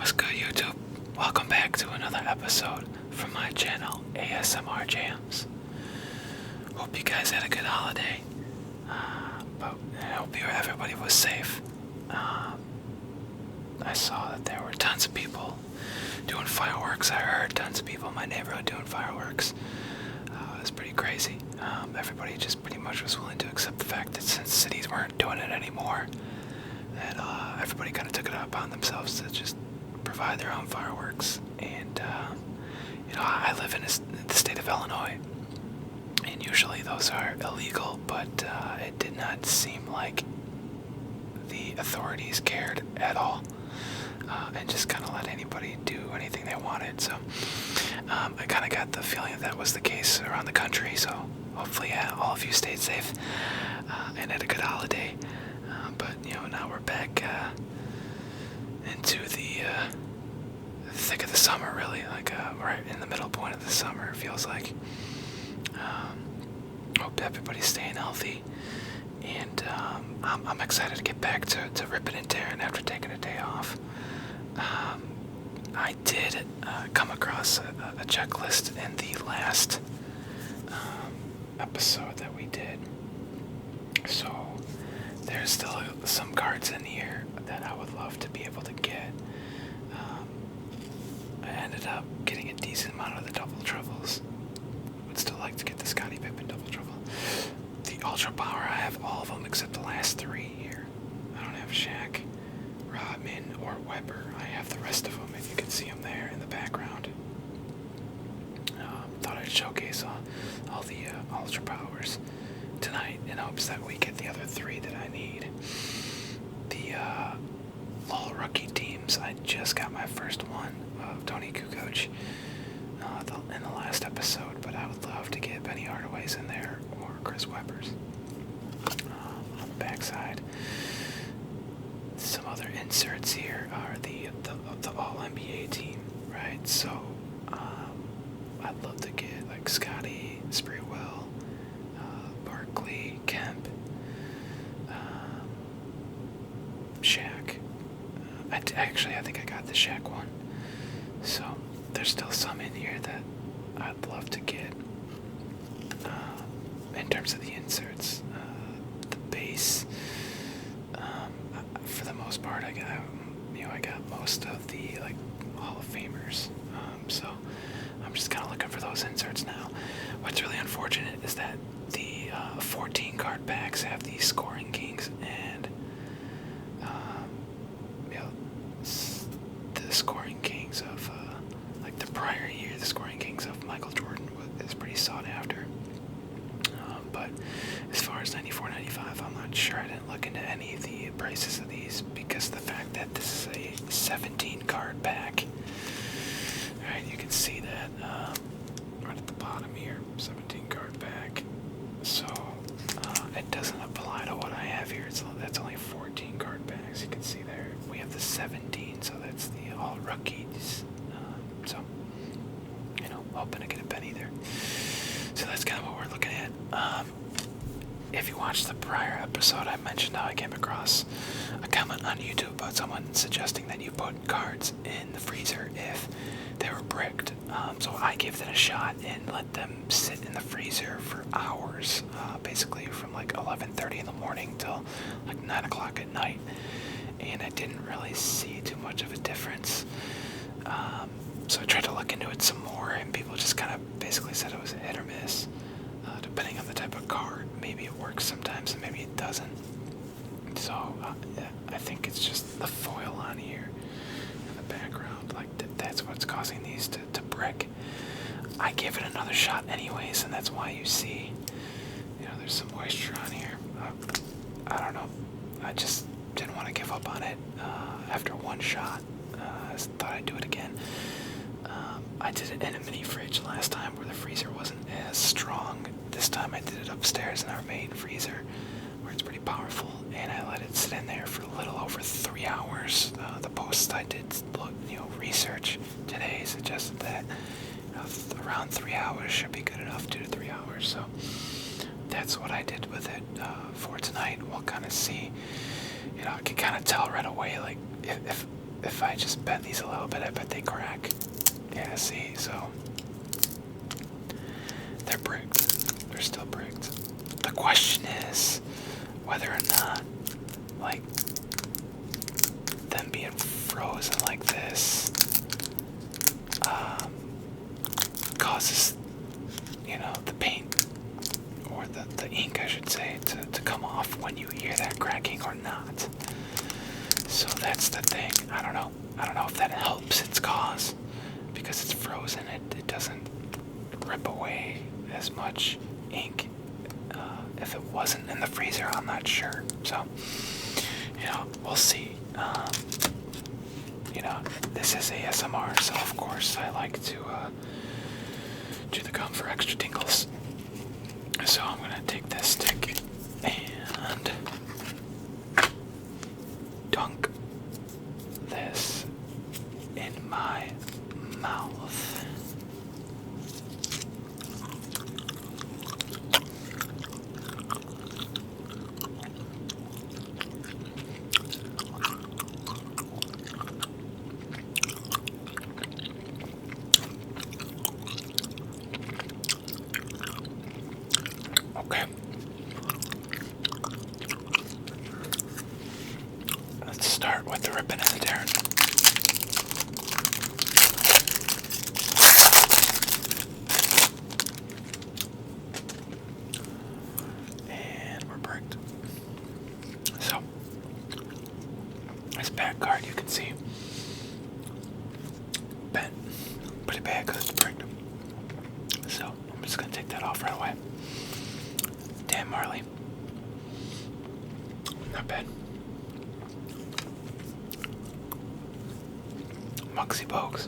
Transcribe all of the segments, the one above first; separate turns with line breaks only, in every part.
What's good, YouTube? Welcome back to another episode from my channel, ASMR Jams. Hope you guys had a good holiday, but I hope everybody was safe. I saw that there were tons of people doing fireworks. I heard tons of people in my neighborhood doing fireworks. It was pretty crazy. Everybody just pretty much was willing to accept the fact that since cities weren't doing it anymore, that everybody kind of took it upon themselves to just provide their own fireworks. And I live in the state of Illinois, and usually those are illegal, but it did not seem like the authorities cared at all, and just kind of let anybody do anything they wanted. So I kind of got the feeling that was the case around the country. So hopefully all of you stayed safe and had a good holiday. But now we're back into the thick of the summer, really. Like right in the middle point of the summer, it feels like. Hope everybody's staying healthy, and I'm excited to get back to Rippin and Tearin after taking a day off. I did come across a checklist in the last episode that we did, so there's still some cards in here that I would love to be able to get. I ended up getting a decent amount of the double troubles. Would still like to get the Scottie Pippen double trouble. The Ultra Power, I have all of them except the last three here. I don't have Shaq, Rodman, or Weber. I have the rest of them, if you can see them there in the background. Thought I'd showcase all the Ultra Powers tonight in hopes that we get the other three that I need. The LOL rookie teams, I just got my first one of Tony Kukoc in the last episode, but I would love to get Benny Hardaway's in there or Chris Webber's. On the backside, some other inserts here are the All-NBA team, right? So I'd love to get like Scotty, Sprewell, Barkley, Kemp, Shaq. I think I got the Shaq one. So there's still some in here that I'd love to get. In terms of the inserts, the base, for the most part, I got most of the like Hall of Famers. So I'm just kind of looking for those inserts now. What's really unfortunate is that the 14 card packs have the scoring kings and the scoring kings of like the prior year. The scoring kings of Michael Jordan is pretty sought after. But as far as 94, 95, I'm not sure. I didn't look into any of the prices of these because of the fact that this is a 17 card pack. Alright, you can see that right at the bottom here, 17 card pack. So it doesn't apply to what I have here. That's only 14 card packs. You can see there we have the 17, so that's the all rookies. So hoping to get a penny there. So that's kind of what we're looking at. If you watched the prior episode, I mentioned how I came across a comment on YouTube about someone suggesting that you put cards in the freezer if they were bricked. So I gave that a shot and let them sit in the freezer for hours, basically from like 11:30 in the morning till like 9 o'clock at night. And I didn't really see too much of a difference. So I tried to look into it some more, and people just kind of basically said it was a hit or miss, depending on the type of card. Maybe it works sometimes, and maybe it doesn't. So I think it's just the foil on here in the background. Like that's what's causing these to brick. I gave it another shot anyways, and that's why you see, there's some moisture on here. I don't know. I just didn't want to give up on it after one shot. I thought I'd do it again. I did it in a mini fridge last time where the freezer wasn't as strong. This time I did it upstairs in our main freezer where it's pretty powerful, and I let it sit in there for a little over 3 hours. The posts I did research today suggested that around 3 hours should be good enough, 2 to 3 hours. So that's what I did with it for tonight. We'll kind of see. I can kind of tell right away, like if if I just bend these a little bit, I bet they crack. Yeah, see, so they're bricked. They're still bricked. The question is whether or not, like, them being frozen like this causes, the paint, or the ink, I should say, to come off when you hear that cracking or not. So that's the thing. I don't know. I don't know if that helps its cause, because it's frozen. It doesn't rip away as much ink. If it wasn't in the freezer, I'm not sure. So, we'll see. This is ASMR, so of course I like to chew the gum for extra tingles. So I'm gonna take this stick and dunk this in my mouth. Okay. Let's start with the Rippin and the Tearin. And we're bricked. So, this back card, you can see, bent pretty bad because it's bricked. So, I'm just going to take that off right away. Dan Marley. Not bad. Mugsy Bogues.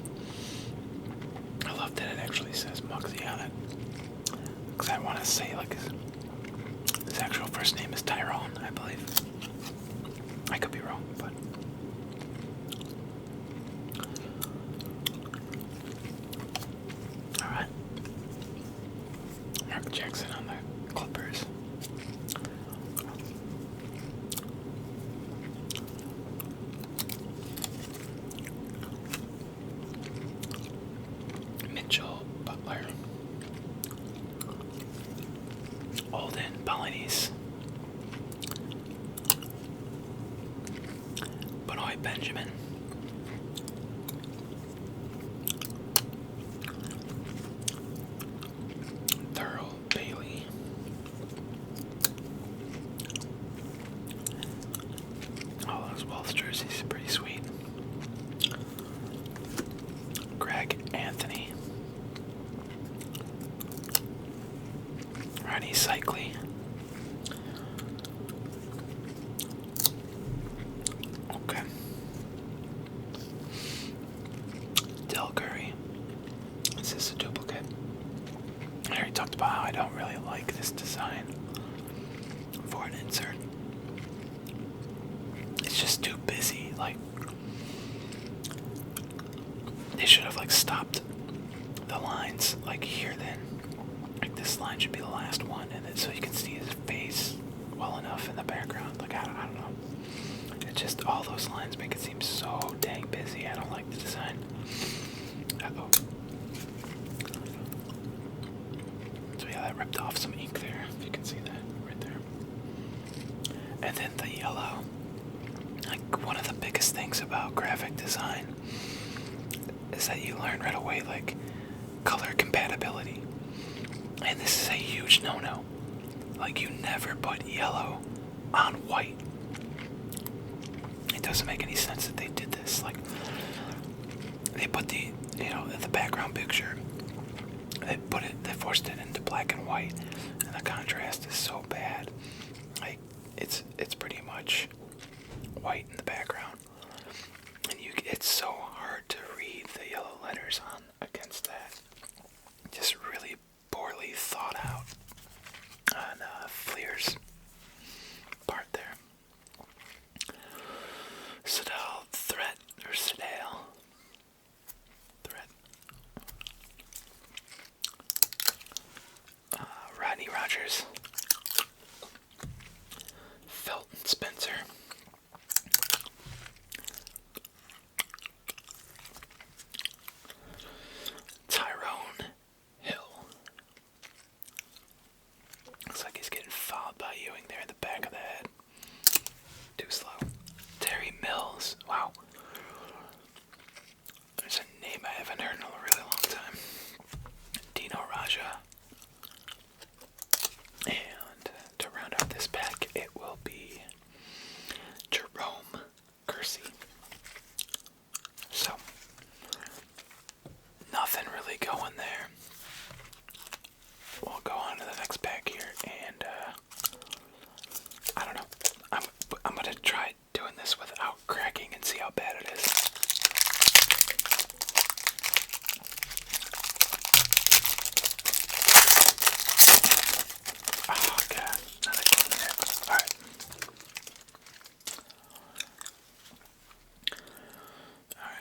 I love that it actually says Mugsy on it. Because I want to say, like, his actual first name is Tyrone, I believe. I could be wrong, but... Alright. Mark Jackson on the Clippers. Mitchell Butler. Olden Polynice. Benoit Benjamin. Thurl Bailey. All those Wolves jerseys are pretty sweet. Greg Anthony. Ronnie Cycli. Okay. Del Curry. This is a duplicate. I already talked about how I don't really like this design for an insert. It's just too busy. Like, they should have, like, stopped the lines, like, here then. Like, this line should be the last one, and then so you can see his face well enough in the background. Like, I don't know. It's just all those lines make it seem so dang busy. I don't like the design. Uh-oh. So yeah, that ripped off some ink there, if you can see that right there. And then the yellow. Like, one of the biggest things about graphic design is that you learn right away, like, color compatibility. And this is a huge no-no. Like, you never put yellow on white. It doesn't make any sense that they did this. Like, they put the background picture, they forced it into black and white, and the contrast is so bad. Like, it's pretty much white in the background, and it's so hard to read the yellow letters on against that. Just really poorly thought out on Fleer's part there. Sedale Threat, or Sedale Threat. Rodney Rogers. Felton Spencer.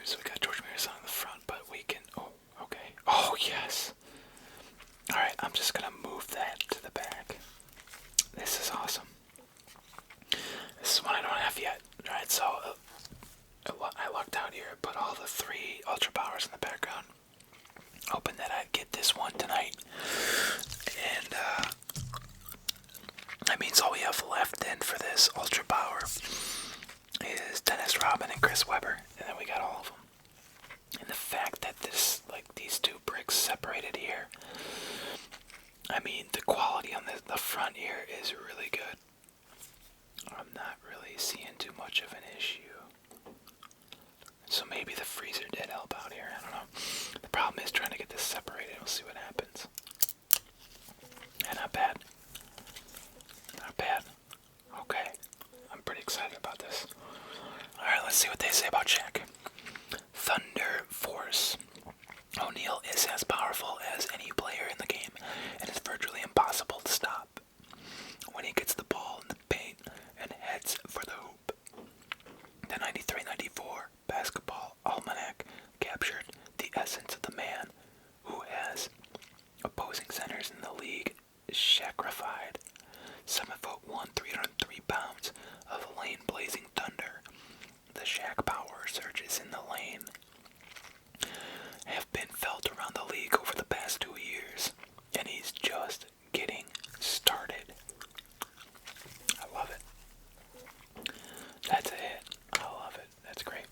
So we got George Mears on the front, but we can. Oh, okay. Oh, yes. Alright, I'm just gonna move that to the back. This is awesome. This is one I don't have yet. Alright, so I lucked out here, put all the 3 Ultra Powers in the background. Hoping that I'd get this one tonight. And that means all we have left then for this Ultra Power is Dennis Rodman and Chris Webber. And then we got all of them. And the fact that this, like, these 2 bricks separated here, I mean, the quality on the front here is really good. I'm not really seeing too much of an issue. So maybe the freezer did help out here, I don't know. The problem is trying to get this separated. We'll see what happens. Yeah, not bad. Not bad. Okay. I'm pretty excited about this. Alright, let's see what they say about Shaq. Thunder Force. O'Neal is as powerful as any player in the game and is virtually impossible to stop. When he gets the ball in the paint and heads for the hoop. The 93-94 Basketball Almanac captured the essence of the man who has opposing centers in the league Shacrified. 7'1", 303 pounds of lane-blazing thunder. The Shaq power surges in the lane have been felt around the league over the past 2 years, and he's just getting started. I love it. That's a hit. I love it. That's great.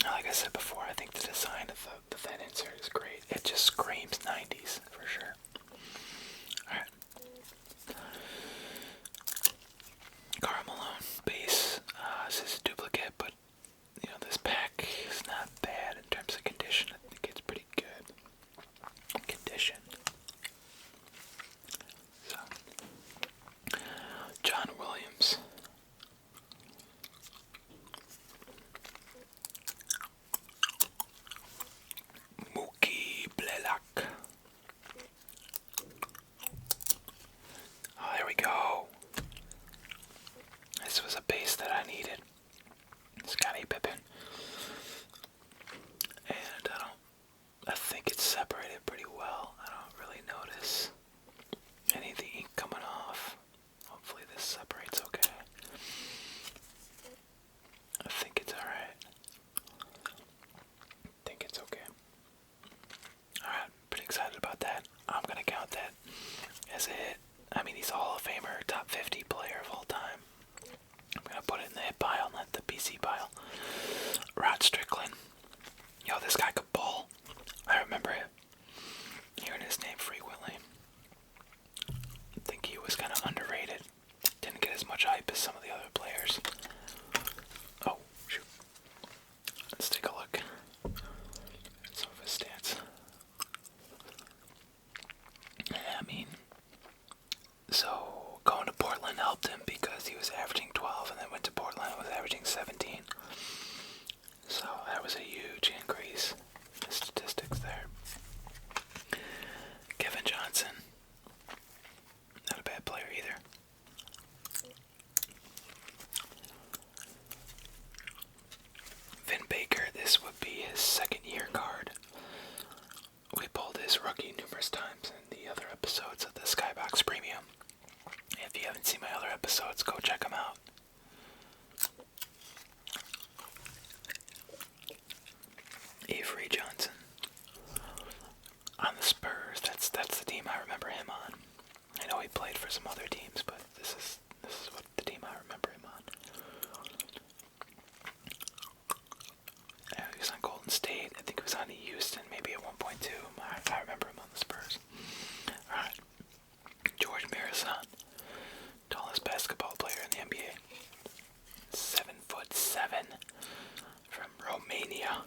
Like I said before, I think the design of the Fed insert is great. It just screams 90s for sure. Alright. Karl Malone base. This is a duplicate, but you know, this pack is not bad in terms of condition. I think it's pretty good condition. So, John Williams. Mookie Blaylock. Oh, there we go. This was a base that I needed. Scottie Pippen. And I think it's separated pretty well. I don't really notice any of the ink coming off. Hopefully this separates okay. I think it's alright. I think it's okay. Alright, pretty excited about that. I'm gonna count that as a hit. I mean, he's a Hall of Famer, top 50 player of all time. I'm gonna put it in the hit pile, not the PC pile. Rod Strickland. Yo, this guy could ball. I remember hearing his name frequently. I think he was kind of underrated. Didn't get as much hype as some of the other players. Oh, shoot. Let's take a look at some of his stats. I mean, so going to Portland helped him because he was averaging 12 and then went to Portland and was averaging 17. So that was a huge increase in the statistics there. Kevin Johnson. Not a bad player either. Vin Baker, this would be his second year card. We pulled his rookie numerous times in the other episodes of the Skybox Premium. If you haven't seen my other episodes, go check them out. Avery Johnson. On the Spurs, that's the team I remember him on. I know he played for some other teams, but this is what the team I remember him on. Yeah, he was on Golden State. I think he was on Houston, maybe at 1.2. I remember him on the Spurs. Alright. George Marathon. Tallest basketball player in the NBA. 7'7" from Romania.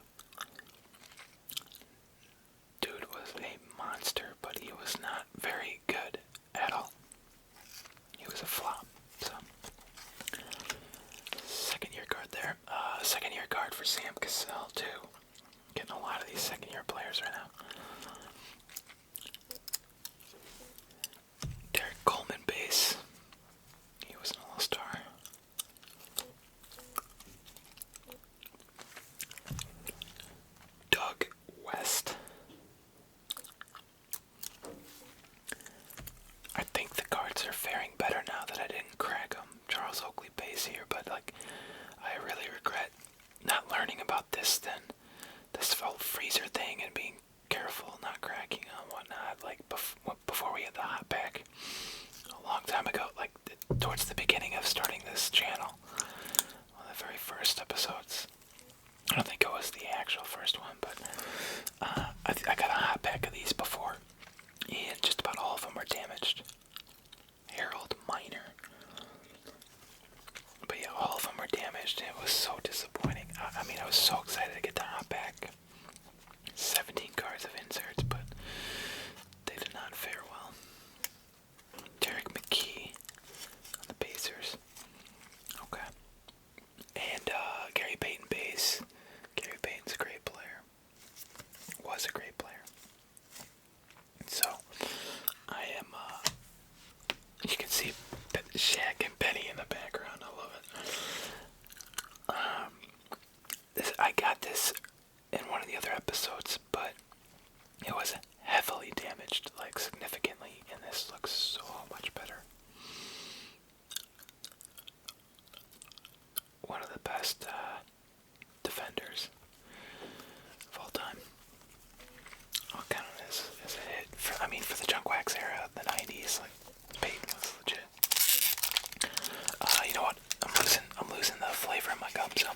Dude was a monster, but he was not very good at all. He was a flop. So, second year card there. Second year card for Sam Cassell too. Getting a lot of these second year players right now. Derek Coleman base. He was an all-star. so excited to get that hot back. 17 cards of inserts, but they did not fare well. Derek McKee on the Pacers. Okay. And Gary Payton base. Gary Payton's a great player. Was a great player. So, I am, you can see Shaq and Penny in the background. I love it. I got this in one of the other episodes, but it was heavily damaged, like significantly, and this looks so much better. One of the best defenders of all time. I'll count it as a hit. For the Junk Wax era, the 90s, like, Peyton was legit. You know what? I'm losing the flavor in my gum, so I'm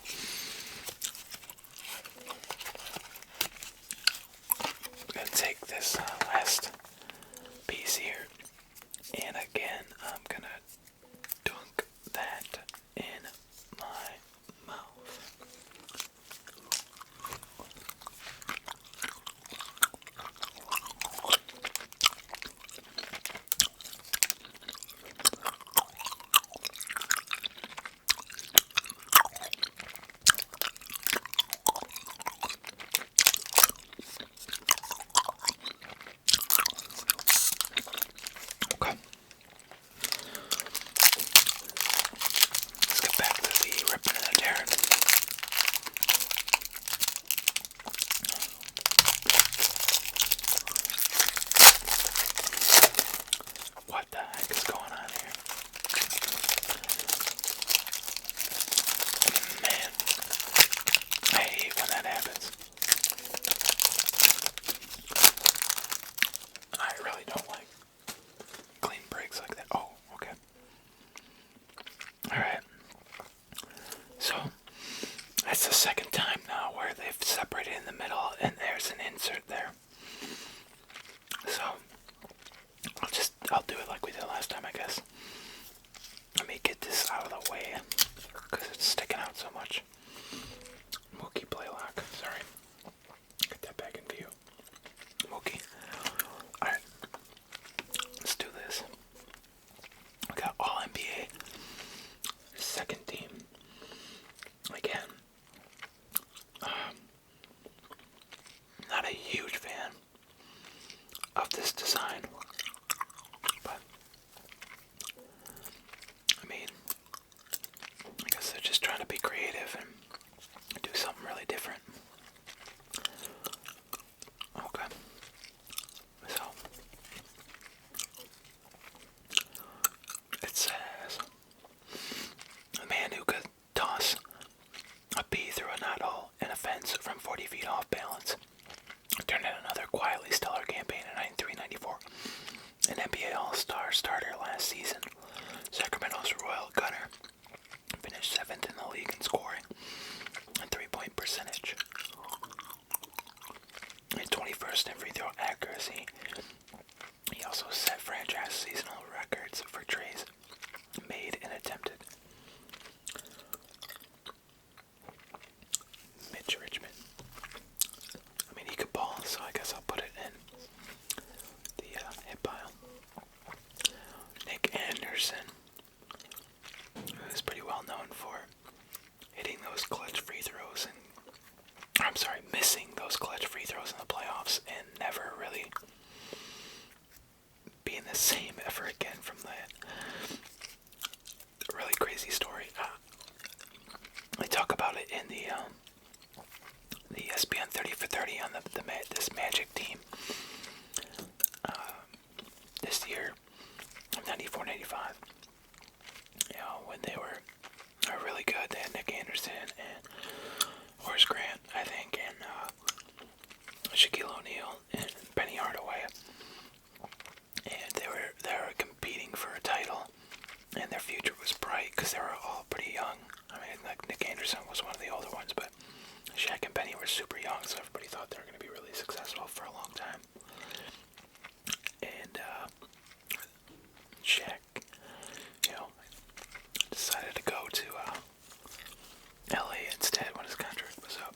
gonna take this last piece here, and again, I'm gonna dunk that in my mouth. Okay. Let's get back to the Rippin and the Tearin. What the heck is going on here? Man, I hate when that happens. I really don't like clean breaks like that. Oh, okay. Alright. So, that's the second time now where they've separated in the middle and there's an insert there. So, I'll do it like we did last time, I guess. Let me get this out of the way because it's sticking out so much. Mookie Blaylock, sorry. Get that back in view. Mookie. Alright. Let's do this. We got all NBA. Second team. Again. Not a huge fan of this design. But I guess they're just trying to be creative and do something really different. Okay. So, it says, a man who could toss a pea through a knot hole in a fence from 40 feet off balance turned in another quietly stellar campaign in 93-94. An NBA All-Star starter last season, Sacramento's Royal Gunner finished 7th in the league in scoring and 3-point percentage. And 21st in free throw accuracy. He also set franchise seasonal records for treys made and attempted. Mitch Richmond. He could ball, so I guess I'll put it in the hit pile. Nick Anderson, who's pretty well known for hitting those clutch free throws missing those clutch free throws in the playoffs and never really being the same ever again from that. Really crazy story. I talk about it in the ESPN 30 for 30 on this Magic team this year, 94-95. When they were really good, they had Nick Anderson and Horace Grant, I think, and Shaquille O'Neal and Penny Hardaway, and they were competing for a title, and their future was bright because they were all pretty young. Like Nick Anderson was one of the older ones, but Shaq and Penny were super young, so everybody thought they were going to be really successful for a long time. And Shaq, decided to go to LA instead when his contract was up.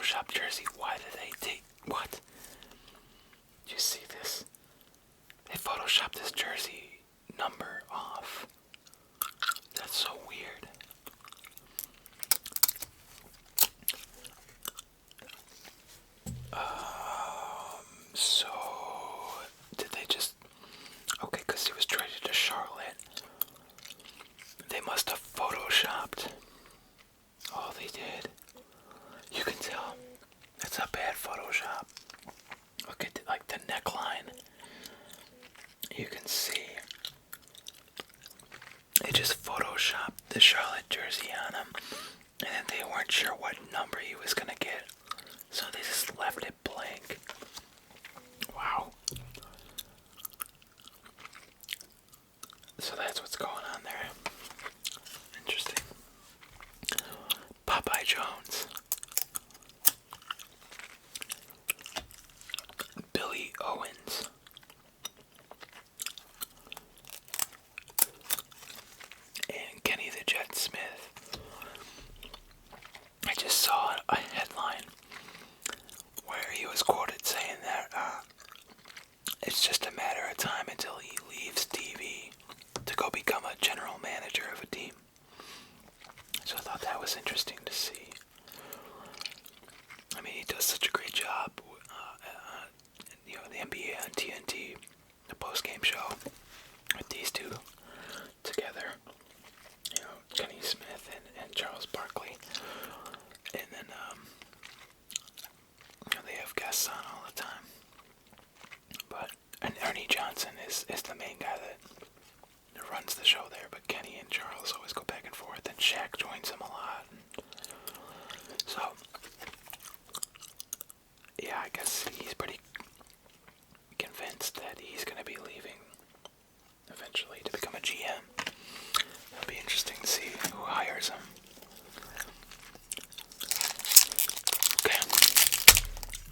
Photoshop jersey. Why did they take... What? Did you see this? They photoshopped this jersey number off. That's so weird. So... Did they just... Okay, because he was traded to Charlotte. They must have photoshopped. Oh, they did. You can tell. It's a bad Photoshop. Look at like the neckline. You can see. They just photoshopped the Charlotte jersey on him. And then they weren't sure what number he was going to get. So they just left it blank. Wow. So that's what's going on there. Interesting. Popeye Jones. Billy Owens. And Kenny the Jet Smith. I just saw a headline where he was quoted saying that it's just a matter of time until he leaves TV to go become a general manager of a team. So I thought that was interesting to see. I mean, he does such a great job. The NBA on TNT, the post-game show with these two together. Kenny Smith and Charles Barkley. And then they have guests on all the time. And Ernie Johnson is the main guy that runs the show there, but Kenny and Charles always go back and forth, and Shaq joins him a lot. So, yeah, I guess he's pretty convinced that he's going to be leaving eventually to become a GM. It'll be interesting to see who hires him. Okay.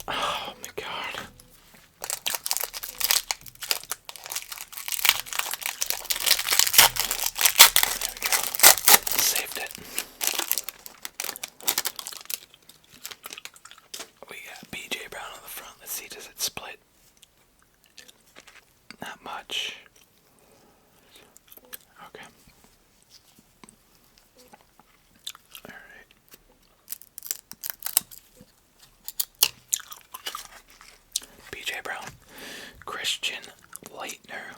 Oh my god. There we go. Saved it. We got BJ Brown on the front. Let's see, does it split? Not much. Okay. Alright. BJ Brown. Christian Leitner.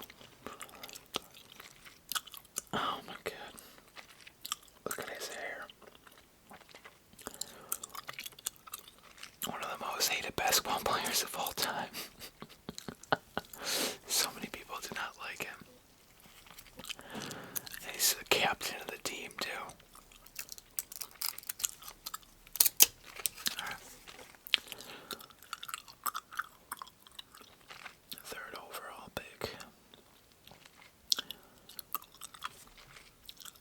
Oh my god. Look at his hair. One of the most hated basketball players of all time. So many people do not like him. And he's the captain of the team too. Alright. Third overall pick.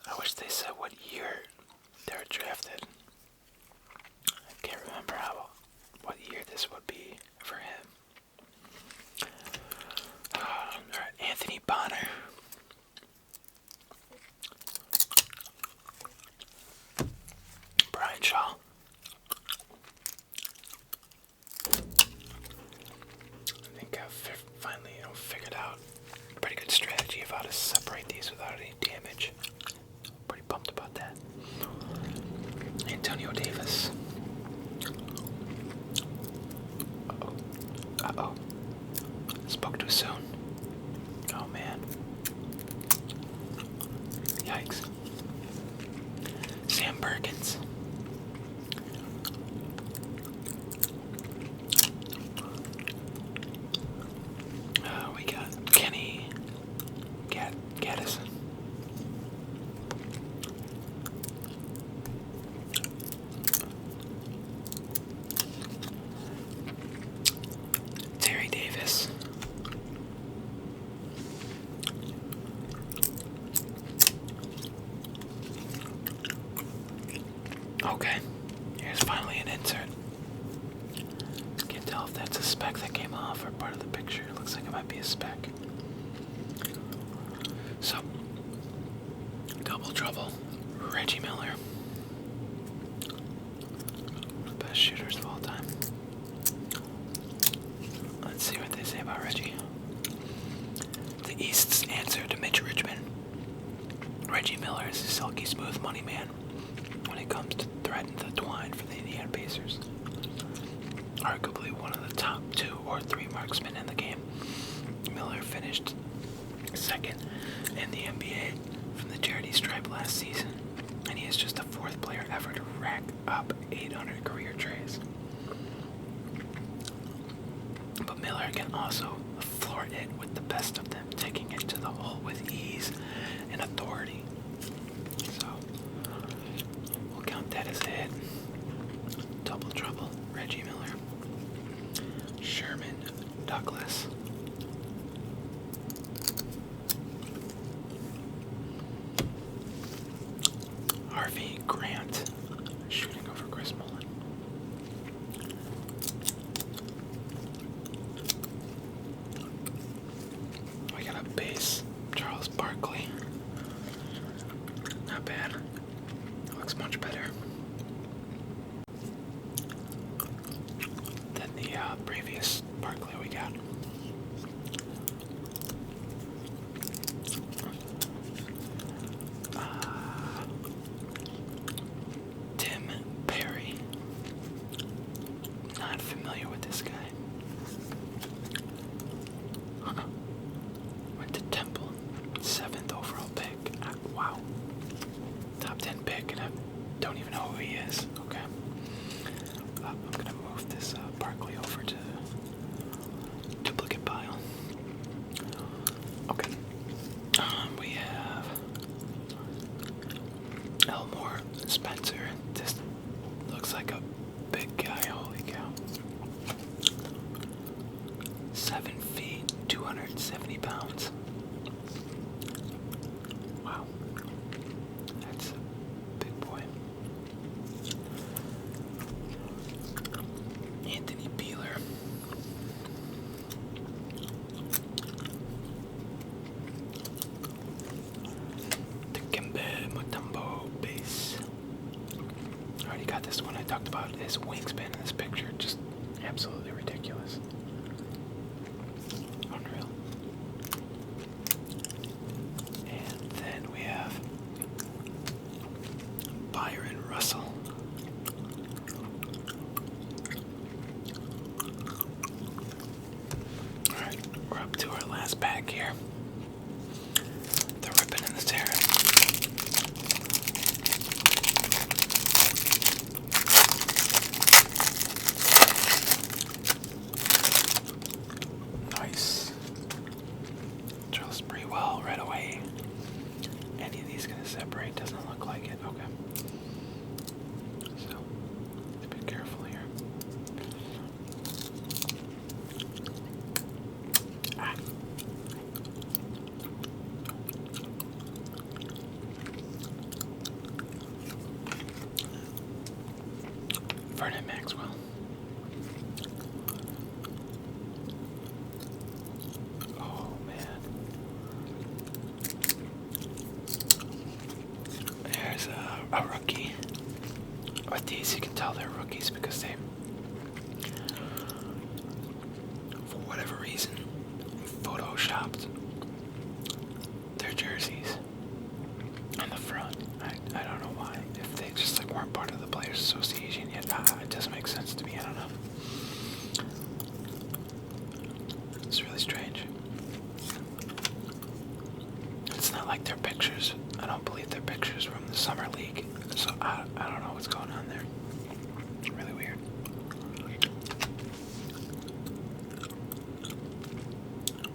I wish they said what year they were drafted. I can't remember what year this would be for him. Alright, Anthony Bonner. Brian Shaw. I think I've finally, figured out a pretty good strategy of how to separate these without any damage. Pretty pumped about that. Antonio Davis. Uh-oh. Spoke too soon. Oh man. Yikes. Sam Perkins. We got Kenny Gaddison. Terry Davis. Okay, here's finally an insert. Can't tell if that's a spec that came off or part of the picture. It looks like it might be a spec. So, double trouble. Reggie Miller. Best shooters of all time. Let's see what they say about Reggie. The East's answer to Mitch Richmond. Reggie Miller is a silky smooth money man when it comes to threading the twine for the Indiana Pacers. Arguably one of the top 2 or 3 marksmen in the game, Miller finished second in the NBA from the charity stripe last season, and he is just the 4th player ever to rack up 800 career trays. But Miller can also floor it with the best of them, taking it to the hole with ease and authority. So, we'll count that as a hit. Double trouble, Reggie Miller. Sherman Douglas. Harvey Grant, shooting over Chris Mullin. We got a base, Charles Barkley. Not bad. Looks much better than the previous Barkley we got. Tim Perry. Not familiar with this guy. Went to Temple. 7th overall pick. Wow. Top 10 pick, and I don't even know who he is. Okay. I'm going to move this Barkley over to duplicate pile. Okay. We have Elmore Spencer. This looks like a big guy. Holy cow. 7 feet, 270 pounds. Wow. That's a big boy. Anthony Peeler. Dikembe Mutombo base. Already got this one. I talked about his wingspan in this picture. Just absolutely ridiculous. Unreal. And then we have Byron Russell. Alright, we're up to our last pack here. The Rippin and the Tearin. Nice. Drills pretty well right away. Any of these gonna separate? Doesn't look like it. Okay. So, let's be careful here. Ah. Vernon Maxwell. Oh man. There's a rookie. With these you can tell they're rookies because they, for whatever reason, photoshopped their jerseys on the front. I don't know why. If they just like weren't part of the Players Association yet, it doesn't make sense to me. I don't know. It's really strange. It's not like their pictures. I don't believe they're pictures from the summer league. So I don't know what's going on there. Really weird.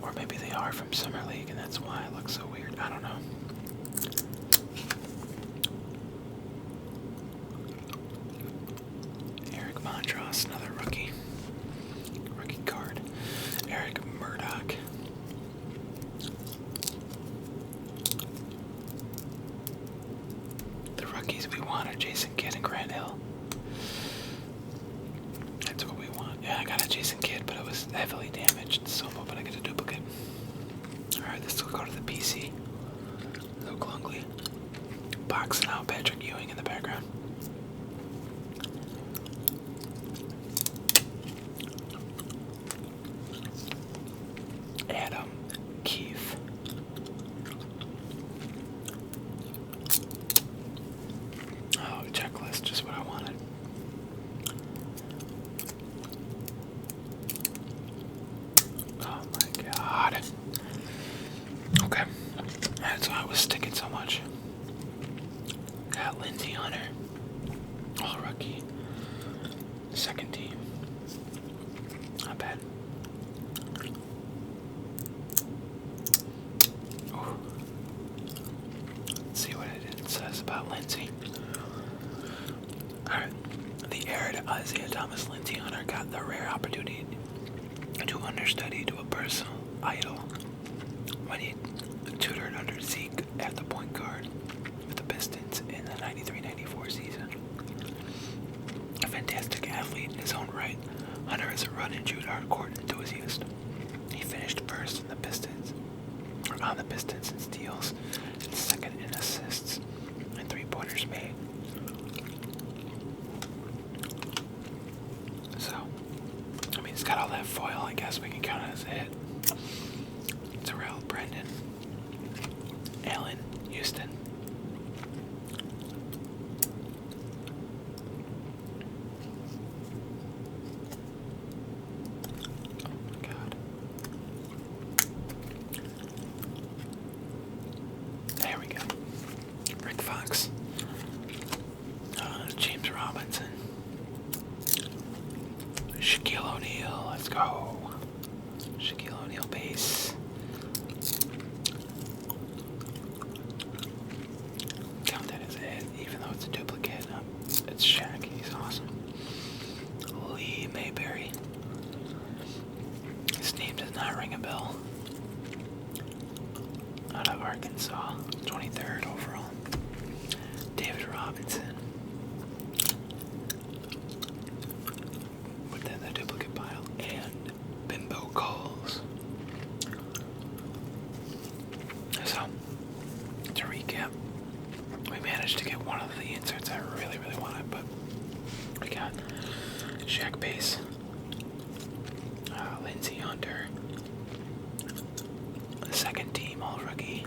Or maybe they are from summer league and that's why it looks so weird. I don't know. Eric Montross, another rookie. Rookie card. Eric Murdoch. The rookies we want are Jason Kidd and Grant Hill. That's what we want. Yeah, I got a Jason Kidd, but it was heavily damaged, so I'm hoping I get a duplicate. Alright, this will go to the PC. Luke Longley. Boxing out Patrick Ewing in the background. Second team. Not bad. Ooh. Let's see what it says about Lindsay. Alright. The heir to Isaiah Thomas, Lindsay Hunter, got the rare opportunity to understudy to a personal idol when he tutored under Zeke at the point guard with the Pistons in the 93-94 season. A fantastic athlete in his own right, Hunter is a run and shoot hardcourt enthusiast. He finished first in the Pistons, or on the Pistons in steals, and second in assists and three-pointers made. So, I mean, he's got all that foil. I guess we can count it as a hit. Terrell, Brendan, Allen, Houston. Oh my God. There we go. Rick Fox. James Robinson. Shaquille O'Neal. Let's go. Shaquille O'Neal base. Count that as a hit, even though it's a duplicate. It's Shaq. He's awesome. Lee Mayberry. His name does not ring a bell. Out of Arkansas, 23rd overall. David Robinson. Put that in the duplicate pile. And Bimbo Coles. So, to recap, we managed to get one of the inserts I really, really wanted, but we got Shaq base, Lindsay Hunter, second team all rookie,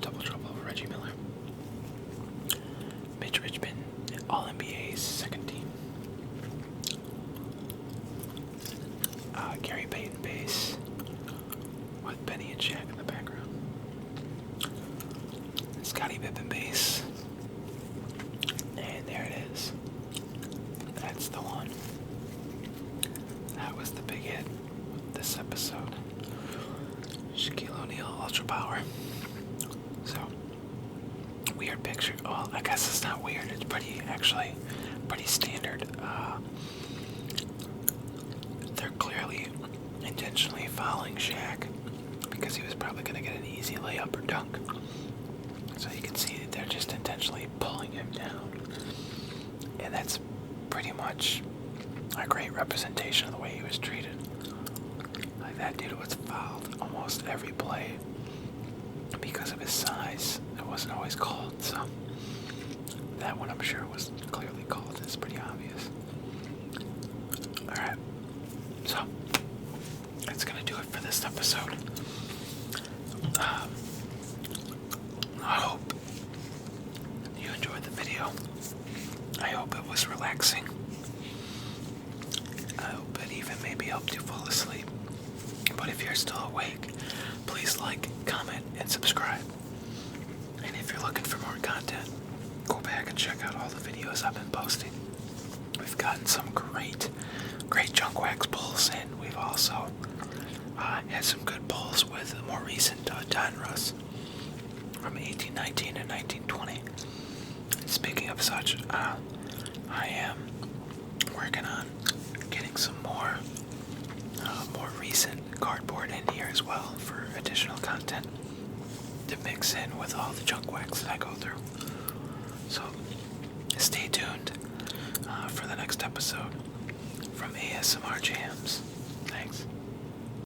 double trouble of Reggie Miller, Mitch Richmond, all NBA's second team, Gary Payton base with Benny and Shaq in the background, Scottie Pippen base, and there it is. That's the one. That was the big hit this episode. Shaquille O'Neal Ultra Power. So, weird picture. Well, I guess it's not weird. It's pretty standard. They're clearly intentionally fouling Shaq because he was probably going to get an easy layup or dunk. So you can see that they're just intentionally pulling him down. And that's pretty much a great representation of the way he was treated. Like, that dude was fouled almost every play because of his size. It wasn't always called, so that one I'm sure was clearly called. It's pretty obvious. Alright, so that's gonna do it for this episode. I hope you enjoyed the video. I hope it was relaxing. I hope it even maybe helped you fall asleep. But if you're still awake, please like, comment, and subscribe. And if you're looking for more content, go back and check out all the videos I've been posting. We've gotten some great junk wax pulls in. We've also had some good pulls with the more recent Donruss from 1819 and 1920. And speaking of such, I am working on getting some more recent cardboard in here as well for additional content to mix in with all the junk wax that I go through. So stay tuned for the next episode from ASMR Jams. Thanks.